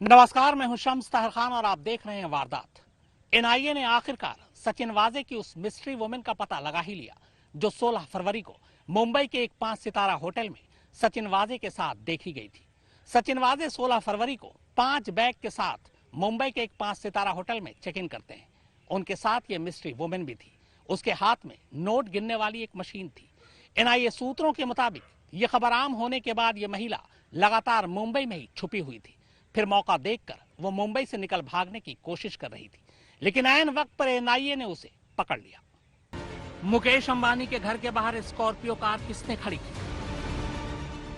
नमस्कार, मैं हूं शम्स ताहिर खान और आप देख रहे हैं वारदात। एनआईए ने आखिरकार सचिन वाजे की उस मिस्ट्री वुमेन का पता लगा ही लिया जो 16 फरवरी को मुंबई के एक 5 सितारा होटल में सचिन वाजे के साथ देखी गई थी। सचिन वाजे 16 फरवरी को 5 बैग के साथ मुंबई के एक 5 सितारा होटल में चेक इन करते हैं। उनके साथ ये मिस्ट्री वुमेन भी थी। उसके हाथ में नोट गिनने वाली एक मशीन थी। एनआईए सूत्रों के मुताबिक ये खबर आम होने के बाद ये महिला लगातार मुंबई में ही छुपी हुई थी। फिर मौका देखकर वो मुंबई से निकल भागने की कोशिश कर रही थी, लेकिन ऐन वक्त पर एनआईए ने उसे पकड़ लिया। मुकेश अंबानी के घर के बाहर स्कॉर्पियो कार किसने खड़ी की?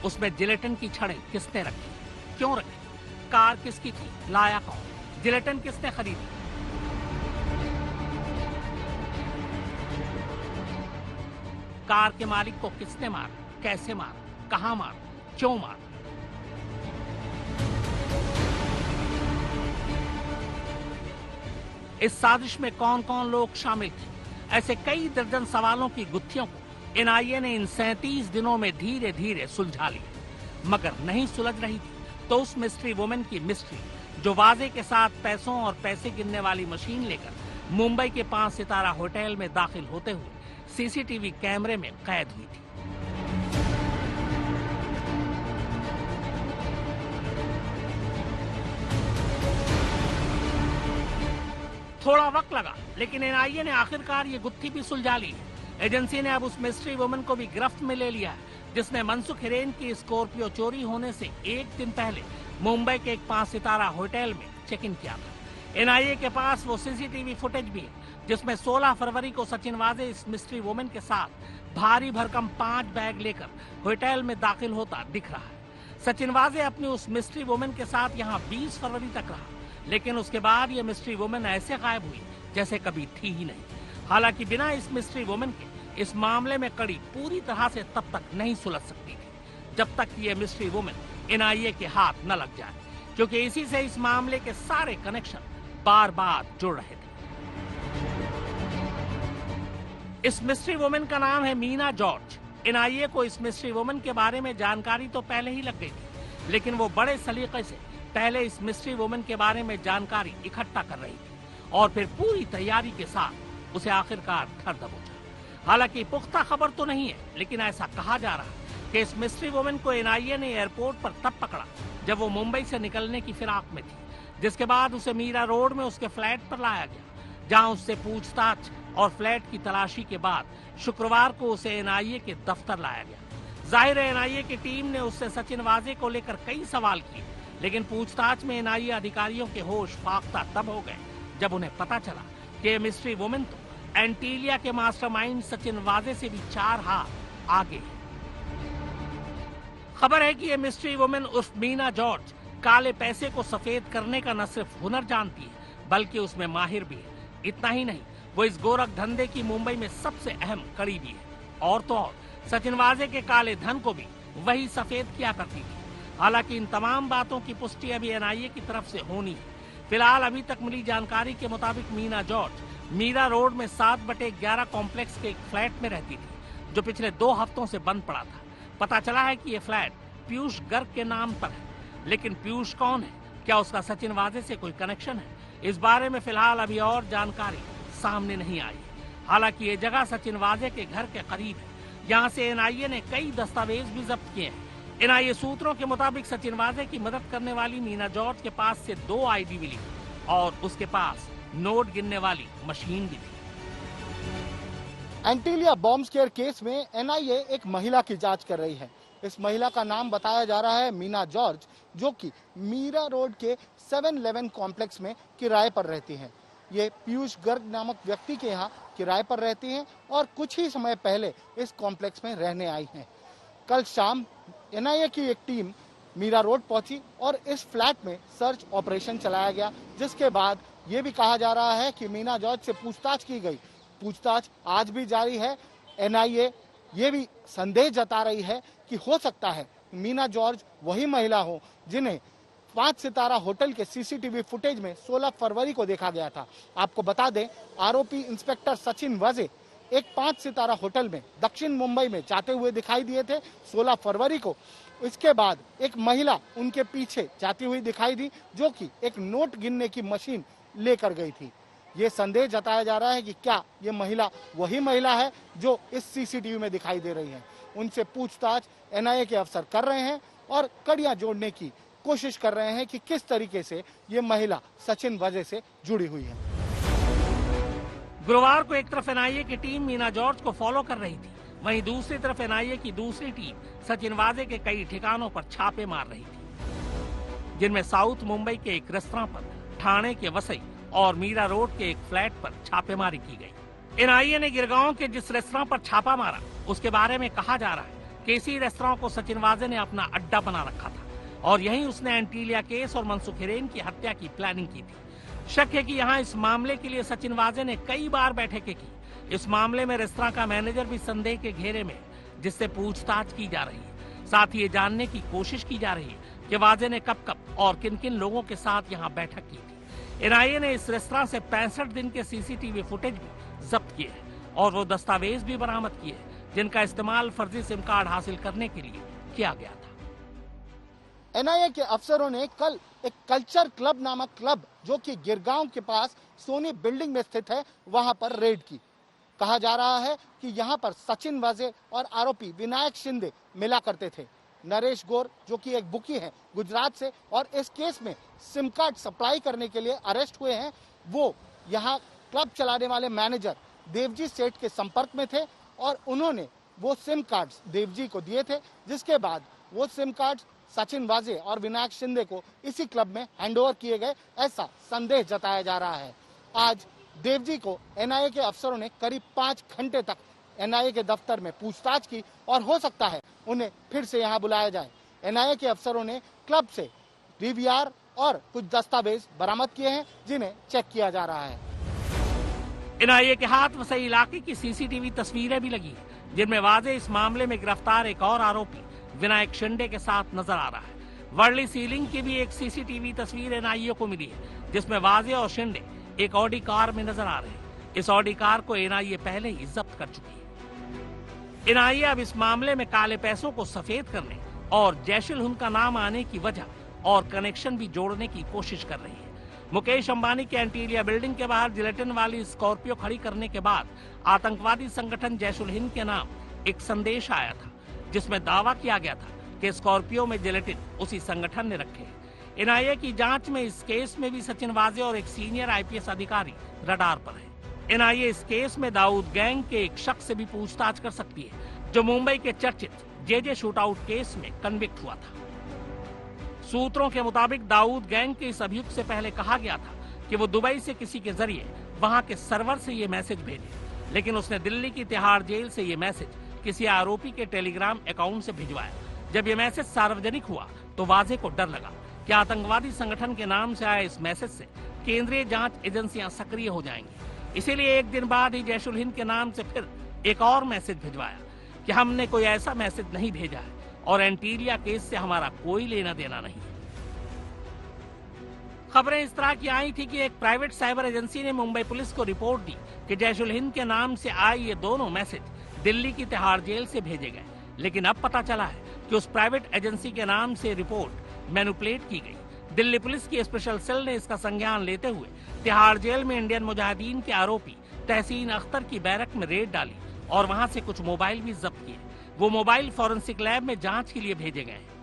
उसमें जिलेटिन की छड़ें किसने रखी? क्यों रखी? कार किसकी थी? लाया कौन? जिलेटिन किसने खरीदी? कार के मालिक को किसने मारा? कैसे मारा? कहां मारा? क्यों मारा? इस साजिश में कौन कौन लोग शामिल थे? ऐसे कई दर्जन सवालों की गुत्थियों को एनआईए ने इन 37 दिनों में धीरे धीरे सुलझा लिया, मगर नहीं सुलझ रही थी तो उस मिस्ट्री वुमेन की मिस्ट्री जो वाजे के साथ पैसों और पैसे गिनने वाली मशीन लेकर मुंबई के 5 सितारा होटल में दाखिल होते हुए सीसीटीवी कैमरे में कैद हुई थी। थोड़ा वक्त लगा, लेकिन एनआईए ने आखिरकार ये गुत्थी भी सुलझा ली है। एजेंसी ने अब उस मिस्ट्री वुमन को भी गिरफ्त में ले लिया है जिसने मनसुख हिरेन की स्कॉर्पियो चोरी होने से एक दिन पहले मुंबई के एक 5 सितारा होटल में चेक इन किया था। एनआईए के पास वो सीसीटीवी फुटेज भी है जिसमें 16 फरवरी को सचिन वाजे इस मिस्ट्री वुमन के साथ भारी भरकम 5 बैग लेकर होटल में दाखिल होता दिख रहा है। सचिन वाजे अपनी उस मिस्ट्री वुमन के साथ यहाँ 20 फरवरी तक रहा, लेकिन उसके बाद ये मिस्ट्री वुमन ऐसे गायब हुई जैसे कभी थी ही नहीं। हालांकि बिना इस मिस्ट्री वुमन के इस मामले में कड़ी पूरी तरह से तब तक नहीं सुलझ सकती थी जब तक ये मिस्ट्री वुमन एनआईए के हाथ न लग जाए, क्योंकि इसी से इस मामले के सारे कनेक्शन बार बार जुड़ रहे थे। इस मिस्ट्री वुमन का नाम है मीना जॉर्ज। एनआईए को इस मिस्ट्री वुमन के बारे में जानकारी तो पहले ही लग गई थी, लेकिन वो बड़े सलीके से पहले इस मिस्ट्री वुमन के बारे में जानकारी इकट्ठा कर रही थी और फिर पूरी तैयारी के साथ उसे आखिरकार धर दबोचा। हालांकि पुख्ता खबर तो नहीं है, लेकिन ऐसा कहा जा रहा है कि इस मिस्ट्री वुमन को एनआईए ने एयरपोर्ट पर तब पकड़ा जब वो मुंबई से निकलने की फिराक में थी, जिसके बाद उसे मीरा रोड में उसके फ्लैट पर लाया गया, जहां उससे पूछताछ और फ्लैट की तलाशी के बाद शुक्रवार को उसे एनआईए के दफ्तर लाया गया। जाहिर है एनआईए की टीम ने उससे सचिन वाजे को लेकर कई सवाल किए, लेकिन पूछताछ में एनआईए अधिकारियों के होश फाख्ता तब हो गए जब उन्हें पता चला कि ये मिस्ट्री वुमन तो एंटीलिया के मास्टरमाइंड सचिन वाजे से भी 4 हाथ आगे है। खबर है कि ये मिस्ट्री वुमन उर्फ मीना जॉर्ज काले पैसे को सफेद करने का न सिर्फ हुनर जानती है बल्कि उसमें माहिर भी है। इतना ही नहीं, वो इस गोरख धंधे की मुंबई में सबसे अहम कड़ी भी है। और तो और सचिन वाजे के काले धन को भी वही सफेद किया करती थी। हालांकि इन तमाम बातों की पुष्टि अभी एनआईए की तरफ से होनी है। फिलहाल अभी तक मिली जानकारी के मुताबिक मीना जॉर्ज मीरा रोड में 7/11 कॉम्प्लेक्स के एक फ्लैट में रहती थी जो पिछले 2 हफ्तों से बंद पड़ा था। पता चला है कि ये फ्लैट पीयूष गर्ग के नाम पर है, लेकिन पीयूष कौन है? क्या उसका सचिन वाजे से कोई कनेक्शन है? इस बारे में फिलहाल अभी और जानकारी सामने नहीं आई। हालांकि ये जगह सचिन वाजे के घर के करीब है। यहाँ से एनआईए ने कई दस्तावेज भी जब्त किए हैं। एनआईए सूत्रों के मुताबिक सचिन वाजे की मदद करने वाली मीना जॉर्ज के पास से 2 आईडी मिली और उसके पास नोट गिनने वाली मशीन भी थी। एंटीलिया बॉम्ब स्केयर केस में एनआईए एक महिला की जांच कर रही है। इस महिला का नाम बताया जा रहा है मीना जॉर्ज, जो कि मीरा रोड के 711 कॉम्प्लेक्स में किराए पर रहती हैं। ये पीयूष गर्ग नामक व्यक्ति के यहाँ किराए पर रहती हैं और कुछ ही समय पहले इस कॉम्प्लेक्स में रहने आई हैं। कल शाम एनआईए की एक टीम मीरा रोड पहुंची और इस फ्लैट में सर्च ऑपरेशन चलाया गया, जिसके बाद ये भी कहा जा रहा है कि मीना जॉर्ज से पूछताछ की गई। पूछताछ आज भी जारी है। एनआईए ये भी संदेह जता रही है कि हो सकता है मीना जॉर्ज वही महिला हो जिन्हें 5 सितारा होटल के सीसीटीवी फुटेज में 16 फरवरी को देखा गया था। आपको बता दें, आरोपी इंस्पेक्टर सचिन वाजे एक 5 सितारा होटल में दक्षिण मुंबई में जाते हुए दिखाई दिए थे 16 फरवरी को। इसके बाद एक महिला उनके पीछे जाती हुई दिखाई दी, जो कि एक नोट गिनने की मशीन लेकर गई थी। ये संदेह जताया जा रहा है कि क्या ये महिला वही महिला है जो इस सीसीटीवी में दिखाई दे रही है। उनसे पूछताछ एनआईए के अफसर कर रहे हैं और कड़ियां जोड़ने की कोशिश कर रहे हैं कि किस तरीके से ये महिला सचिन वाजे से जुड़ी हुई है। गुरुवार को एक तरफ एनआईए की टीम मीना जॉर्ज को फॉलो कर रही थी, वहीं दूसरी तरफ एनआईए की दूसरी टीम सचिन वाजे के कई ठिकानों पर छापे मार रही थी, जिनमें साउथ मुंबई के एक रेस्तरां पर, ठाणे के वसई और मीरा रोड के एक फ्लैट पर छापेमारी की गई। एनआईए ने गिरगांव के जिस रेस्तरां पर छापा मारा, उसके बारे में कहा जा रहा है कि इसी रेस्तरां को सचिन वाजे ने अपना अड्डा बना रखा था और यहीं उसने एंटीलिया केस और मनसुख हिरेन की हत्या की प्लानिंग की थी। शक है कि यहाँ इस मामले के लिए सचिन वाजे ने कई बार बैठकें की। इस मामले में रेस्तरां का मैनेजर भी संदेह के घेरे में, जिससे पूछताछ की जा रही है। साथ ही ये जानने की कोशिश की जा रही है कि वाजे ने कब कब और किन किन लोगों के साथ यहाँ बैठक की थी। एनआईए ने इस रेस्तरां से 65 दिन के सीसीटीवी फुटेज भी जब्त किए हैं और वो दस्तावेज भी बरामद किए हैं, जिनका इस्तेमाल फर्जी सिम कार्ड हासिल करने के लिए किया गया था। एनआईए के अफसरों ने कल एक कल्चर क्लब नामक क्लब, जो कि गिरगांव के पास सोनी बिल्डिंग में स्थित है, वहां पर रेड की। कहा जा रहा है कि यहां पर सचिन वाजे और आरोपी विनायक शिंदे मिला करते थे। नरेश गौर, जो कि एक बुकी है गुजरात से और इस केस में सिम कार्ड सप्लाई करने के लिए अरेस्ट हुए हैं, वो यहाँ क्लब चलाने वाले मैनेजर देवजी सेठ के संपर्क में थे और उन्होंने वो सिम कार्ड्स देवजी को दिए थे, जिसके बाद वो सिम कार्ड सचिन वाजे और विनायक शिंदे को इसी क्लब में हैंडओवर किए गए, ऐसा संदेह जताया जा रहा है। आज देवजी को एनआईए के अफसरों ने करीब 5 घंटे तक एनआईए के दफ्तर में पूछताछ की और हो सकता है उन्हें फिर से यहां बुलाया जाए। एनआईए के अफसरों ने क्लब से डीवीआर और कुछ दस्तावेज बरामद किए हैं, जिन्हें चेक किया जा रहा है। एनआईए के हाथ वसई इलाके की सीसीटीवी तस्वीरें भी लगी, जिनमें वाजे इस मामले में गिरफ्तार एक और आरोपी विनायक शिंदे के साथ नजर आ रहा है। वर्ली सीलिंग की भी एक सीसीटीवी तस्वीर एनआईए को मिली है, जिसमें वाजे और शिंदे एक ऑडी कार में नजर आ रहे हैं। इस ऑडी कार को एनआईए पहले ही जब्त कर चुकी है। एनआईए अब इस मामले में काले पैसों को सफेद करने और जैशुल हिंद का नाम आने की वजह और कनेक्शन भी जोड़ने की कोशिश कर रही है। मुकेश अंबानी के एंटीलिया बिल्डिंग के बाहर जिलेटिन वाली स्कॉर्पियो खड़ी करने के बाद आतंकवादी संगठन जैशुल हिंद के नाम एक संदेश आया था, जिसमें दावा किया गया था कि स्कॉर्पियो में जिलेटिन उसी संगठन ने रखे हैं। एनआईए की जांच में इस केस में भी सचिन वाजे और एक सीनियर आईपीएस अधिकारी रडार पर है। एनआईए इस केस में दाऊद गैंग के एक शख्स से भी पूछताछ कर सकती है, जो मुंबई के चर्चित जेजे शूटआउट केस में कन्विक्ट हुआ था। सूत्रों के मुताबिक दाऊद गैंग के इस अभियुक्त से पहले कहा गया था कि वो दुबई से किसी के जरिए वहां के सर्वर से ये मैसेज भेजे, लेकिन उसने दिल्ली की तिहाड़ जेल से ये मैसेज किसी आरोपी के टेलीग्राम अकाउंट से भिजवाया। जब ये मैसेज सार्वजनिक हुआ तो वाजे को डर लगा कि आतंकवादी संगठन के नाम से आए इस मैसेज से केंद्रीय जांच एजेंसियां सक्रिय हो जाएंगी। इसीलिए एक दिन बाद ही जैशुल हिंद के नाम से फिर एक और मैसेज भिजवाया कि हमने कोई ऐसा मैसेज नहीं भेजा है और एंटीलिया केस से हमारा कोई लेना देना नहीं है। खबरें इस तरह की आई थी कि एक प्राइवेट साइबर एजेंसी ने मुंबई पुलिस को रिपोर्ट दी कि जैशुल हिंद के नाम से आए ये दोनों मैसेज दिल्ली की तिहाड़ जेल से भेजे गए, लेकिन अब पता चला है कि उस प्राइवेट एजेंसी के नाम से रिपोर्ट मैनिपुलेट की गई। दिल्ली पुलिस की स्पेशल सेल ने इसका संज्ञान लेते हुए तिहाड़ जेल में इंडियन मुजाहिदीन के आरोपी तहसीन अख्तर की बैरक में रेड डाली और वहां से कुछ मोबाइल भी जब्त किए। वो मोबाइल फॉरेंसिक लैब में जांच के लिए भेजे गए हैं।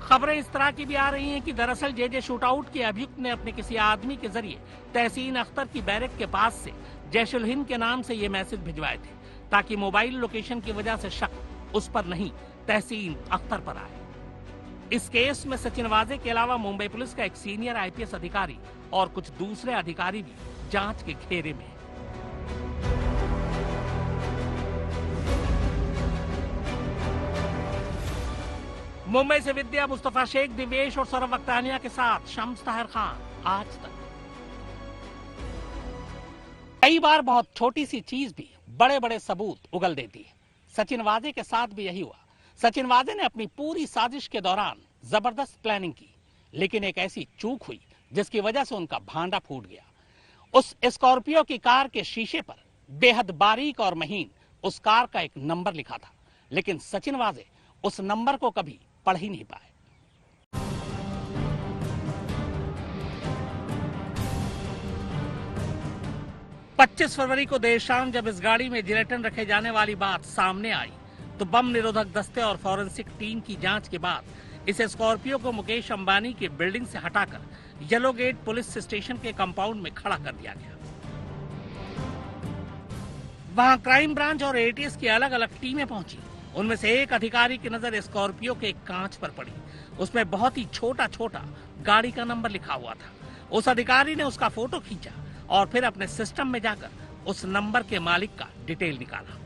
खबरें इस तरह की भी आ रही हैं कि दरअसल जेजे शूटआउट के अभियुक्त ने अपने किसी आदमी के जरिए तहसीन अख्तर की बैरक के पास से जैशुल हिंद के नाम से ये मैसेज भिजवाए थे, ताकि मोबाइल लोकेशन की वजह से शक उस पर नहीं तहसीन अख्तर पर आए। इस केस में सचिन वाजे के अलावा मुंबई पुलिस का एक सीनियर आईपीएस अधिकारी और कुछ दूसरे अधिकारी भी जांच के घेरे में हैं। मुंबई से विद्या, मुस्तफा शेख, दिवेश और सौरभ वक्तानिया के साथ शम्स ताहिर खान, आज तक। कई बार बहुत छोटी सी चीज भी बड़े बड़े सबूत उगल देती है। सचिन वाजे के साथ भी यही हुआ। सचिन वाजे ने अपनी पूरी साजिश के दौरान जबरदस्त प्लानिंग की, लेकिन एक ऐसी चूक हुई जिसकी वजह से उनका भांडा फूट गया। उस स्कॉर्पियो की कार के शीशे पर बेहद बारीक और महीन उस कार का एक नंबर लिखा था, लेकिन सचिन वाजे उस नंबर को कभी पढ़ ही नहीं पाए। पच्चीस फरवरी को देर शाम जब इस गाड़ी में जिलेटिन रखे जाने वाली बात सामने आई तो बम निरोधक दस्ते और फॉरेंसिक टीम की जांच के बाद इस स्कॉर्पियो को मुकेश अंबानी की बिल्डिंग से हटाकर येलो गेट पुलिस स्टेशन के कंपाउंड में खड़ा कर दिया गया। वहां क्राइम ब्रांच और एटीएस की अलग अलग टीमें पहुंची। उनमें से एक अधिकारी की नजर स्कॉर्पियो के कांच पर पड़ी। उसमें बहुत ही छोटा छोटा गाड़ी का नंबर लिखा हुआ था। उस अधिकारी ने उसका फोटो खींचा और फिर अपने सिस्टम में जाकर उस नंबर के मालिक का डिटेल निकाला।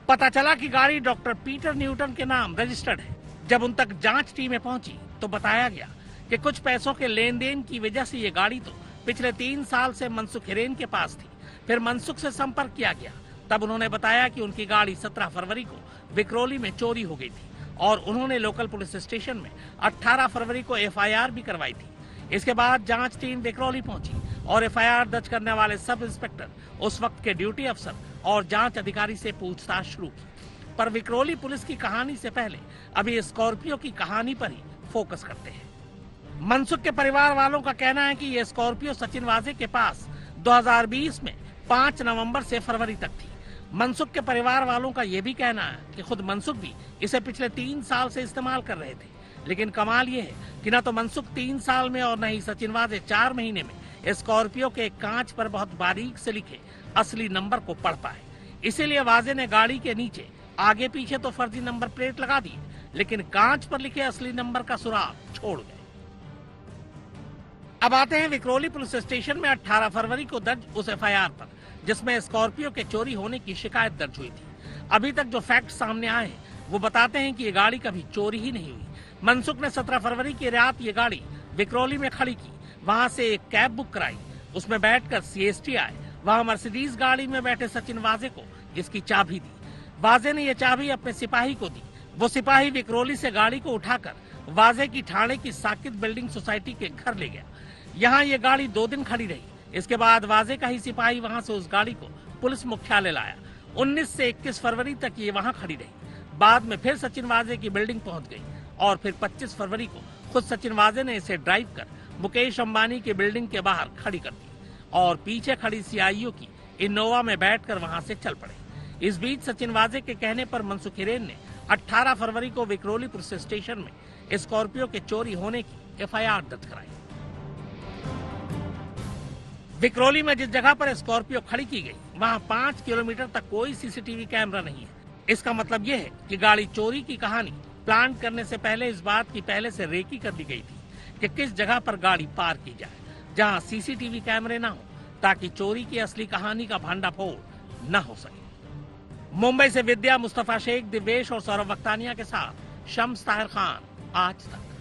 पता चला कि गाड़ी डॉक्टर पीटर न्यूटन के नाम रजिस्टर्ड है। जब उन तक जांच टीमें पहुंची तो बताया गया कि कुछ पैसों के लेन देन की वजह से ये गाड़ी तो पिछले 3 साल से मनसुख हिरेन के पास थी। फिर मनसुख से संपर्क किया गया। तब उन्होंने बताया कि उनकी गाड़ी 17 फरवरी को विक्रोली में चोरी हो गई थी और उन्होंने लोकल पुलिस स्टेशन में 18 फरवरी को एफआईआर भी करवाई थी। इसके बाद जांच टीम विक्रोली पहुंची और एफआईआर दर्ज करने वाले सब इंस्पेक्टर, उस वक्त के ड्यूटी अफसर और जांच अधिकारी से पूछताछ शुरू की। पर विक्रोली पुलिस की कहानी से पहले अभी स्कॉर्पियो की कहानी पर ही फोकस करते हैं। मनसुख के परिवार वालों का कहना है कि यह स्कॉर्पियो सचिन वाजे के पास 2020 में 5 नवंबर से फरवरी तक थी। मनसुख के परिवार वालों का यह भी कहना है कि खुद मनसुख भी इसे पिछले 3 साल से इस्तेमाल कर रहे थे। लेकिन कमाल यह है कि न तो मनसुख 3 साल में और न ही सचिन वाजे 4 महीने में स्कॉर्पियो के कांच पर बहुत बारीक से लिखे असली नंबर को पढ़ पाए। इसीलिए वाजे ने गाड़ी के नीचे आगे पीछे तो फर्जी नंबर प्लेट लगा दी, लेकिन कांच पर लिखे असली नंबर का सुराग छोड़ गए। अब आते हैं विक्रोली पुलिस स्टेशन में 18 फरवरी को दर्ज उस एफआईआर पर जिसमें स्कॉर्पियो के चोरी होने की शिकायत दर्ज हुई थी। अभी तक जो फैक्ट सामने आए हैं वो बताते हैं कि ये गाड़ी कभी चोरी ही नहीं हुई। मनसुख ने 17 फरवरी की रात ये गाड़ी विक्रोली में खड़ी की। वहां से एक कैब बुक कराई, उसमें बैठकर सीएसटी आए। वहां मर्सिडीज गाड़ी में बैठे सचिन वाजे को इसकी चाबी दी। वाजे ने यह चाबी अपने सिपाही को दी। वो सिपाही विक्रोली से गाड़ी को उठाकर वाजे की ठाणे की साकित बिल्डिंग सोसाइटी के घर ले गया। यहाँ ये गाड़ी 2 दिन खड़ी रही। इसके बाद वाजे का ही सिपाही वहां से उस गाड़ी को पुलिस मुख्यालय लाया। 19 से 21 फरवरी तक ये वहां खड़ी रही। बाद में फिर सचिन वाजे की बिल्डिंग पहुंच गई और फिर 25 फरवरी को खुद सचिन वाजे ने इसे ड्राइव कर मुकेश अंबानी की बिल्डिंग के बाहर खड़ी कर दी और पीछे खड़ी सीआईओ की इनोवा में बैठकर वहां से चल पड़े। इस बीच सचिन वाजे के कहने पर मनसुख हिरेन ने 18 फरवरी को विक्रोली पुलिस स्टेशन में स्कॉर्पियो के चोरी होने की एफआईआर दर्ज कराई। विक्रोली में जिस जगह पर स्कॉर्पियो खड़ी की गई वहां 5 किलोमीटर तक कोई सीसीटीवी कैमरा नहीं है। इसका मतलब यह है कि गाड़ी चोरी की कहानी प्लान करने से पहले इस बात की पहले से रेकी कर दी गई थी कि किस जगह पर गाड़ी पार की जाए जहां सीसीटीवी कैमरे ना हो, ताकि चोरी की असली कहानी का भंडाफोड़ न हो सके। मुंबई से विद्या, मुस्तफा शेख, दिवेश और सौरभ वक्तानिया के साथ शम्स ताहिर खान, आज तक।